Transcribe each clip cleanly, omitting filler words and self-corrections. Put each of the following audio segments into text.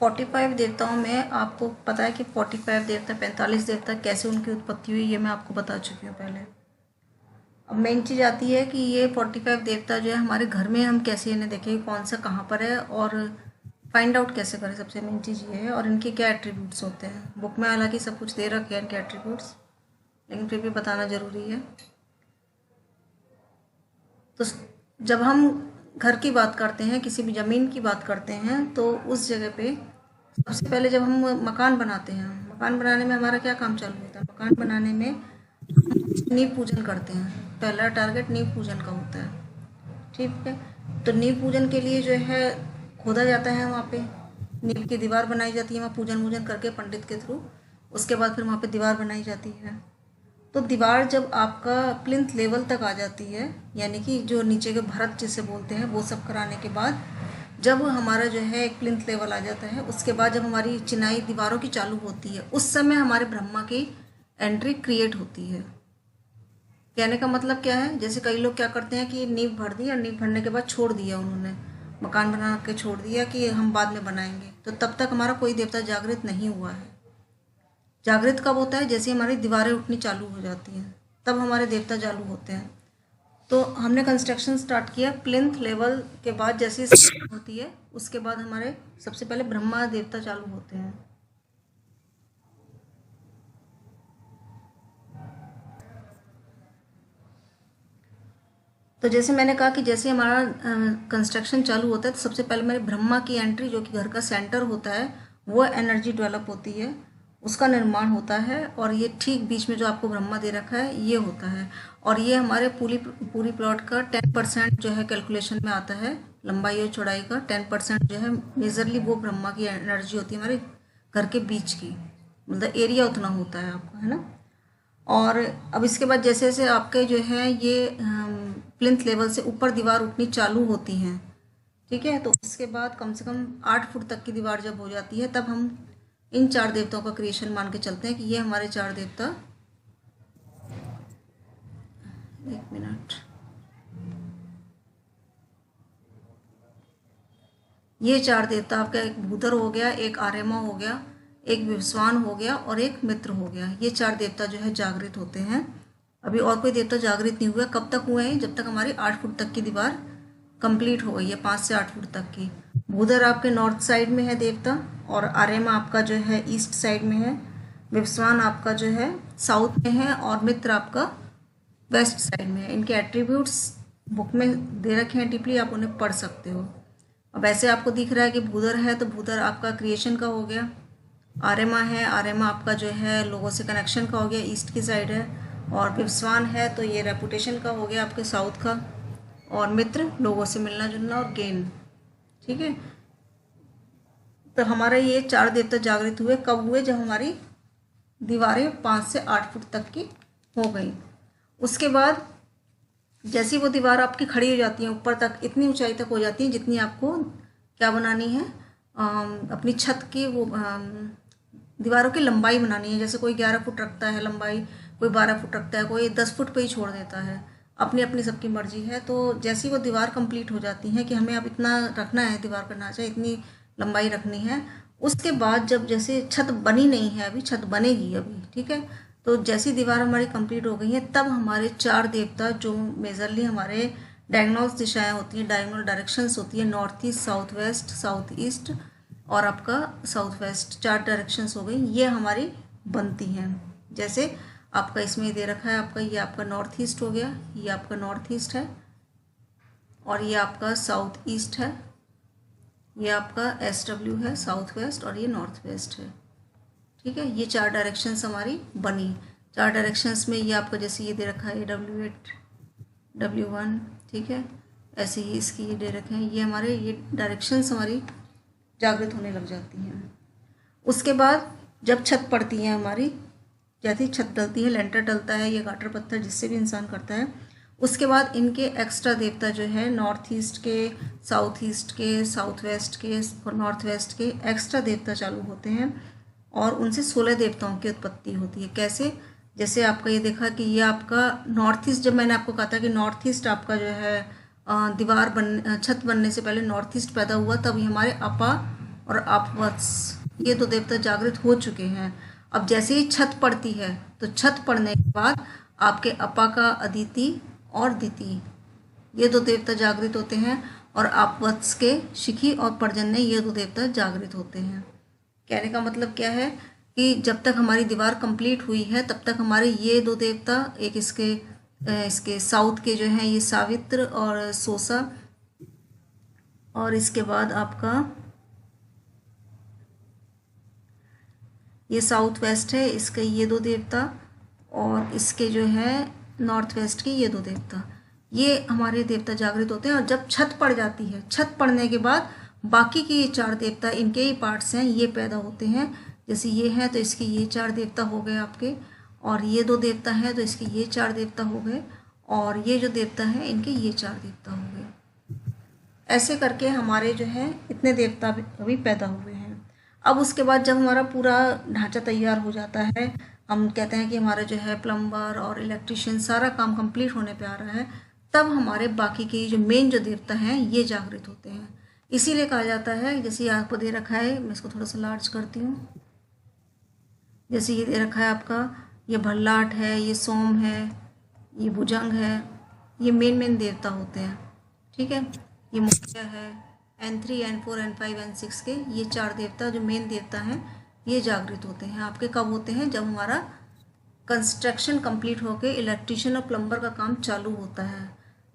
45 देवताओं में आपको पता है कि 45 देवता, 45 देवता कैसे उनकी उत्पत्ति हुई, ये मैं आपको बता चुकी हूँ पहले। अब मेन चीज़ आती है कि ये 45 देवता जो है हमारे घर में हम कैसे इन्हें देखें, कौन सा कहाँ पर है और फाइंड आउट कैसे करें, सबसे मेन चीज़ ये है। और इनके क्या एट्रीब्यूट्स होते हैं। बुक में हालांकि सब कुछ दे रखे हैं इनके एट्रीब्यूट्स, लेकिन फिर भी बताना ज़रूरी है। तो जब हम घर की बात करते हैं, किसी भी ज़मीन की बात करते हैं, तो उस जगह पे सबसे पहले जब हम मकान बनाते हैं, मकान बनाने में हमारा क्या काम चालू होता है। मकान बनाने में नींव पूजन करते हैं। पहला टारगेट नींव पूजन का होता है, ठीक है। तो नींव पूजन के लिए जो है खोदा जाता है, वहाँ पे नींव की दीवार बनाई जाती है, वहाँ पूजन वूजन करके पंडित के थ्रू। उसके बाद फिर वहाँ पे दीवार बनाई जाती है। तो दीवार जब आपका प्लिंथ लेवल तक आ जाती है, यानी कि जो नीचे के भरत जिसे बोलते हैं, वो सब कराने के बाद जब हमारा जो है एक प्लिंथ लेवल आ जाता है, उसके बाद जब हमारी चिनाई दीवारों की चालू होती है, उस समय हमारे ब्रह्मा की एंट्री क्रिएट होती है। कहने का मतलब क्या है, जैसे कई लोग क्या करते हैं कि नींव भर दी और नींव भरने के बाद छोड़ दिया, उन्होंने मकान बना के छोड़ दिया कि हम बाद में बनाएंगे, तो तब तक हमारा कोई देवता जागृत नहीं हुआ है। जागृत कब होता है, जैसे हमारी दीवारें उठनी चालू हो जाती हैं, तब हमारे देवता चालू होते हैं। तो हमने कंस्ट्रक्शन स्टार्ट किया प्लिंथ लेवल के बाद, जैसे होती है उसके बाद हमारे सबसे पहले ब्रह्मा देवता चालू होते हैं। तो जैसे मैंने कहा कि जैसे हमारा कंस्ट्रक्शन चालू होता है, तो सबसे पहले मेरे ब्रह्मा की एंट्री, जो कि घर का सेंटर होता है, वो एनर्जी डेवलप होती है, उसका निर्माण होता है। और ये ठीक बीच में जो आपको ब्रह्मा दे रखा है ये होता है। और ये हमारे पूरी प्लॉट का 10% जो है कैलकुलेशन में आता है, लंबाई और चौड़ाई का 10% जो है मेजरली वो ब्रह्मा की एनर्जी होती है हमारे घर के बीच की, मतलब एरिया उतना होता है आपका, है ना। और अब इसके बाद जैसे जैसे आपके जो है ये प्लिंथ लेवल से ऊपर दीवार उठनी चालू होती हैं, ठीक है। तो उसके बाद कम से कम 8 फुट तक की दीवार जब हो जाती है, तब हम इन 4 देवताओं का क्रिएशन मान के चलते हैं कि ये हमारे 4 देवता। एक मिनट, ये 4 देवता आपका, एक भूधर हो गया, एक आर्यमा हो गया, एक विवस्वान हो गया और एक मित्र हो गया। ये 4 देवता जो है जागृत होते हैं। अभी और कोई देवता जागृत नहीं हुआ। कब तक हुए हैं, जब तक हमारी 8 फुट तक की दीवार कंप्लीट हो गई है, 5 से 8 फुट तक की। भूधर आपके नॉर्थ साइड में है देवता, और आर्यमा आपका जो है ईस्ट साइड में है, विवस्वान आपका जो है साउथ में है, और मित्र आपका वेस्ट साइड में है। इनके एट्रीब्यूट्स बुक में दे रखे हैं डीपली, आप उन्हें पढ़ सकते हो। अब ऐसे आपको दिख रहा है कि भूधर है, तो भूधर आपका क्रिएशन का हो गया। आर्यमा है, आर्यमा आपका जो है लोगों से कनेक्शन का हो गया, ईस्ट की साइड है। और विवस्वान है, तो ये रेपुटेशन का हो गया आपके साउथ का। और मित्र लोगों से मिलना जुलना और गेन, ठीक है। तो हमारा ये 4 देवता जागृत हुए, कब हुए, जब हमारी दीवारें 5 से 8 फुट तक की हो गई। उसके बाद जैसी वो दीवार आपकी खड़ी हो जाती है ऊपर तक, इतनी ऊंचाई तक हो जाती है जितनी आपको क्या बनानी है, अपनी छत की वो दीवारों की लंबाई बनानी है। जैसे कोई 11 फुट रखता है लंबाई, कोई 12 फुट रखता है, कोई 10 फुट पे ही छोड़ देता है, अपनी अपनी सबकी मर्जी है। तो जैसी वो दीवार कंप्लीट हो जाती है कि हमें अब इतना रखना है, दीवार का ढांचा इतनी लंबाई रखनी है। उसके बाद जब जैसे छत बनी नहीं है, अभी छत बनेगी अभी, ठीक है। तो जैसी दीवार हमारी कंप्लीट हो गई है, तब हमारे 4 देवता, जो मेजरली हमारे डायगोनल दिशाएं होती हैं, डायगोनल डायरेक्शंस होती है, north east, south west, south east और आपका साउथ वेस्ट, 4 डायरेक्शंस हो गई, ये हमारी बनती हैं। जैसे आपका इसमें दे रखा है, आपका ये आपका नॉर्थ ईस्ट हो गया, ये आपका नॉर्थ ईस्ट है, और ये आपका साउथ ईस्ट है, ये आपका SW है साउथ वेस्ट, और ये नॉर्थ वेस्ट है, ठीक है। ये 4 डायरेक्शंस हमारी बनी। 4 डायरेक्शंस में ये आपका जैसे ये दे रखा है W8 W1, ठीक है। ऐसे ही इसकी ये दे रखे हैं, ये हमारे ये डायरेक्शंस हमारी जागृत होने लग जाती हैं। उसके बाद जब छत पड़ती है हमारी, जैसे छत डलती है, लेंटर डलता है, ये गाटर पत्थर जिससे भी इंसान करता है, उसके बाद इनके एक्स्ट्रा देवता जो है नॉर्थ ईस्ट के, साउथ ईस्ट के, साउथ वेस्ट के और नॉर्थ वेस्ट के एक्स्ट्रा देवता चालू होते हैं, और उनसे 16 देवताओं की उत्पत्ति होती है। कैसे, जैसे आपका ये देखा कि ये आपका नॉर्थ ईस्ट, जब मैंने आपको कहा था कि नॉर्थ ईस्ट आपका जो है दीवार छत बनने से पहले नॉर्थ ईस्ट पैदा हुआ, तब ये हमारे अपा और आपवत्स, ये दो देवता जागृत हो चुके हैं। अब जैसे ही छत पड़ती है तो छत पड़ने के बाद आपके अपा का अदिति और दिति, ये दो देवता जागृत होते हैं, और आपवत्स के शिखी और पर्जन्य, ये दो देवता जागृत होते हैं। कहने का मतलब क्या है कि जब तक हमारी दीवार कंप्लीट हुई है तब तक हमारे ये दो देवता, एक इसके साउथ के जो हैं ये सावित्र और सोसा, और इसके बाद आपका ये साउथ वेस्ट है इसके ये दो देवता, और इसके जो है नॉर्थ वेस्ट के ये दो देवता, ये हमारे देवता जागृत होते हैं। और जब छत पड़ जाती है, छत पड़ने के बाद बाकी के ये चार देवता, इनके ही पार्ट्स हैं, ये पैदा होते हैं। जैसे ये है तो इसके ये चार देवता हो गए आपके, और ये दो देवता हैं तो इसके ये चार देवता हो गए, और ये जो देवता है इनके ये चार देवता हो गए। ऐसे करके हमारे जो है इतने देवता अभी पैदा हुए हैं। अब उसके बाद जब हमारा पूरा ढांचा तैयार हो जाता है, हम कहते हैं कि हमारा जो है प्लम्बर और इलेक्ट्रिशियन सारा काम कंप्लीट होने पे आ रहा है, तब हमारे बाकी के जो मेन जो देवता हैं ये जागृत होते हैं। इसीलिए कहा जाता है, जैसे आपको दे रखा है, मैं इसको थोड़ा सा लार्ज करती हूँ, जैसे ये दे रखा है आपका, ये भल्लाट है, ये सोम है, ये भुजंग है, ये मेन देवता होते हैं। ठीक है, ये मुख्य है, N3 N4 N5 N6 के ये चार देवता जो मेन देवता हैं ये जागृत होते हैं। आपके कब होते हैं? जब हमारा कंस्ट्रक्शन कंप्लीट होके इलेक्ट्रिशियन और प्लम्बर का काम चालू होता है।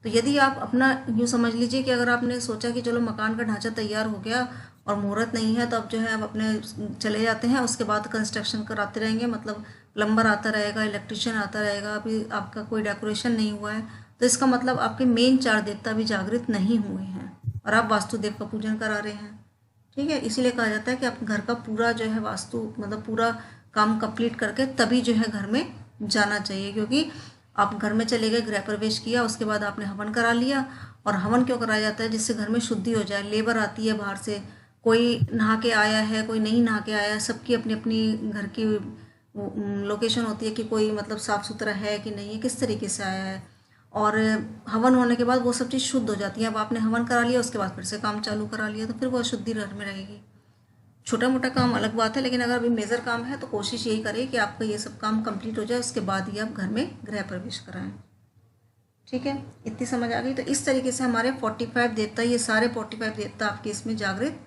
तो यदि आप अपना यूँ समझ लीजिए कि अगर आपने सोचा कि चलो मकान का ढांचा तैयार हो गया और मुहूर्त नहीं है, तो अब जो है आप अपने चले जाते हैं, उसके बाद कंस्ट्रक्शन कराते रहेंगे, मतलब प्लम्बर आता रहेगा, इलेक्ट्रिशियन आता रहेगा, अभी आपका कोई डेकोरेशन नहीं हुआ है, तो इसका मतलब आपके मेन चार देवता भी जागृत नहीं हुए हैं और आप वास्तुदेव का पूजन करा रहे हैं। ठीक है, इसीलिए कहा जाता है कि आप घर का पूरा जो है वास्तु मतलब पूरा काम कंप्लीट करके तभी जो है घर में जाना चाहिए, क्योंकि आप घर में चले गए, गृह प्रवेश किया, उसके बाद आपने हवन करा लिया। और हवन क्यों कराया जाता है? जिससे घर में शुद्धि हो जाए। लेबर आती है बाहर से, कोई नहा के आया है, कोई नहीं नहा के आया है, सबकी अपनी अपनी घर की लोकेशन होती है कि कोई मतलब साफ़ सुथरा है कि नहीं है, किस तरीके से आया है। और हवन होने के बाद वो सब चीज़ शुद्ध हो जाती है। अब आपने हवन करा लिया, उसके बाद फिर से काम चालू करा लिया, तो फिर वो अशुद्धि घर में रहेगी। छोटा मोटा काम अलग बात है, लेकिन अगर अभी मेजर काम है तो कोशिश यही करें कि आपका ये सब काम कंप्लीट हो जाए, उसके बाद ही आप घर में गृह प्रवेश कराएं। ठीक है, इतनी समझ आ गई। तो इस तरीके से हमारे 45 देवता, ये सारे 45 देवता आपके इसमें जागृत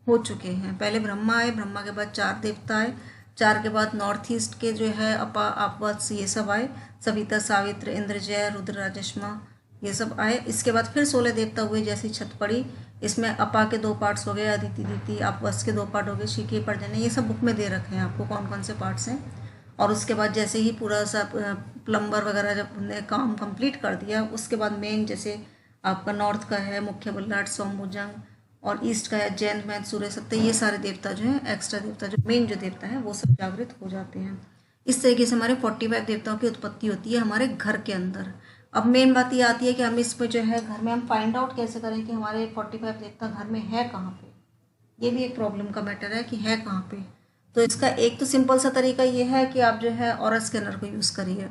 हो चुके हैं। पहले ब्रह्मा आए, ब्रह्मा के बाद चार देवता आए, चार के बाद नॉर्थ ईस्ट के जो है अपा आपवत्स ये सब आए, सविता सावित्र इंद्रजय रुद्र राजश्मा ये सब आए। इसके बाद फिर 16 देवता हुए जैसी छत पड़ी। इसमें अपा के 2 पार्ट्स हो गए, अदिति दिति, आपवत्स के 2 पार्ट हो गए, शिखी पर्जन्य, ये सब बुक में दे रखे हैं आपको कौन कौन से पार्ट्स हैं। और उसके बाद जैसे ही पूरा सा प्लम्बर वगैरह जब उन्हें काम कंप्लीट कर दिया, उसके बाद मेन जैसे आपका नॉर्थ का है मुख्य बल्लाट सोमभुजंग, और ईस्ट का है जैन मैन सूर्य सत्य, ये सारे देवता जो हैं एक्स्ट्रा देवता जो मेन जो देवता हैं वो सब जागृत हो जाते हैं। इस तरीके से हमारे 45 देवताओं की उत्पत्ति होती है हमारे घर के अंदर। अब मेन बात ये आती है कि हम इस पर जो है घर में हम फाइंड आउट कैसे करें कि हमारे 45 देवता घर में है कहाँ पे। ये भी एक प्रॉब्लम का मैटर है कि है कहाँ पे। तो इसका एक तो सिंपल सा तरीका ये है कि आप जो है ऑरा स्कैनर को यूज़ करिए।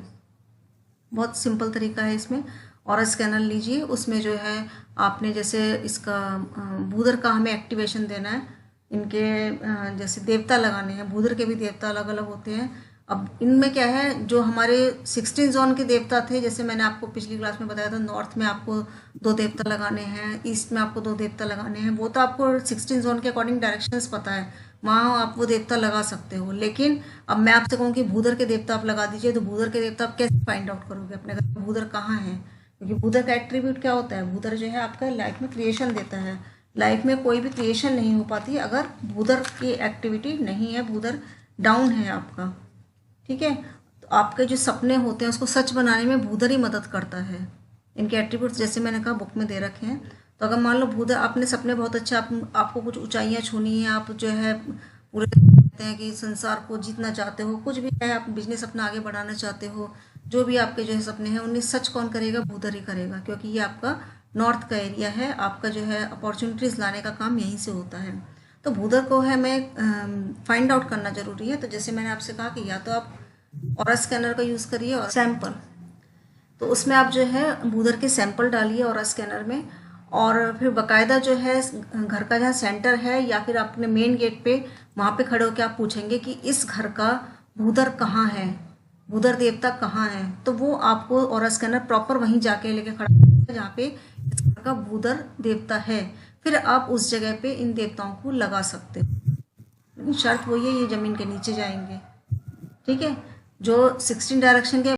बहुत सिंपल तरीका है इसमें। ऑरा स्कैनर लीजिए, उसमें जो है आपने जैसे इसका भूदर का हमें एक्टिवेशन देना है, इनके जैसे देवता लगाने हैं, भूदर के भी देवता अलग अलग होते हैं। अब इनमें क्या है, जो हमारे 16 जोन के देवता थे, जैसे मैंने आपको पिछली क्लास में बताया था, नॉर्थ में आपको 2 देवता लगाने हैं, ईस्ट में आपको 2 देवता लगाने हैं, वो तो आपको 16 जोन के अकॉर्डिंग डायरेक्शंस पता है, वहाँ आप वो देवता लगा सकते हो। लेकिन अब मैं आपसे कहूँ कि भूदर के देवता आप लगा दीजिए, तो भूदर के देवता आप कैसे फाइंड आउट करोगे अपने घर में भूदर कहाँ है? क्योंकि भूदर का एट्रीब्यूट क्या होता है? भूदर जो है आपका लाइफ में क्रिएशन देता है। लाइफ में कोई भी क्रिएशन नहीं हो पाती अगर भूदर की एक्टिविटी नहीं है, भूदर डाउन है आपका। ठीक है, तो आपके जो सपने होते हैं उसको सच बनाने में भूदर ही मदद करता है। इनके एट्रीब्यूट्स जैसे मैंने कहा बुक में दे रखे हैं। तो अगर मान लो भूदर, आपने सपने बहुत अच्छा, आपको कुछ ऊंचाइयां छूनी है, आप जो है पूरे कहते हैं कि संसार को जीतना चाहते हो, कुछ भी है, आप बिजनेस अपना आगे बढ़ाना चाहते हो, जो भी आपके जो है सपने हैं उन्हें सच कौन करेगा? भूदर ही करेगा, क्योंकि ये आपका नॉर्थ का एरिया है। आपका जो है अपॉर्चुनिटीज़ लाने का काम यहीं से होता है। तो भूदर को है मैं फाइंड आउट करना जरूरी है। तो जैसे मैंने आपसे कहा कि या तो आप ऑरा स्कैनर का यूज़ करिए और सैंपल, तो उसमें आप जो है भूदर के सैंपल डालिए ऑरा स्कैनर में, और फिर बाकायदा जो है घर का जहाँ सेंटर है या फिर अपने मेन गेट पे वहाँ पे खड़े होकर आप पूछेंगे कि इस घर का भूधर कहाँ है, भूधर देवता कहाँ है, तो वो आपको ऑरा स्कैनर प्रॉपर वहीं जाके लेके खड़ा होगा जहाँ पे इस घर का भूधर देवता है। फिर आप उस जगह पे इन देवताओं को लगा सकते हो, लेकिन शर्त वही है, ये ज़मीन के नीचे जाएंगे। ठीक है, जो 16 डायरेक्शन के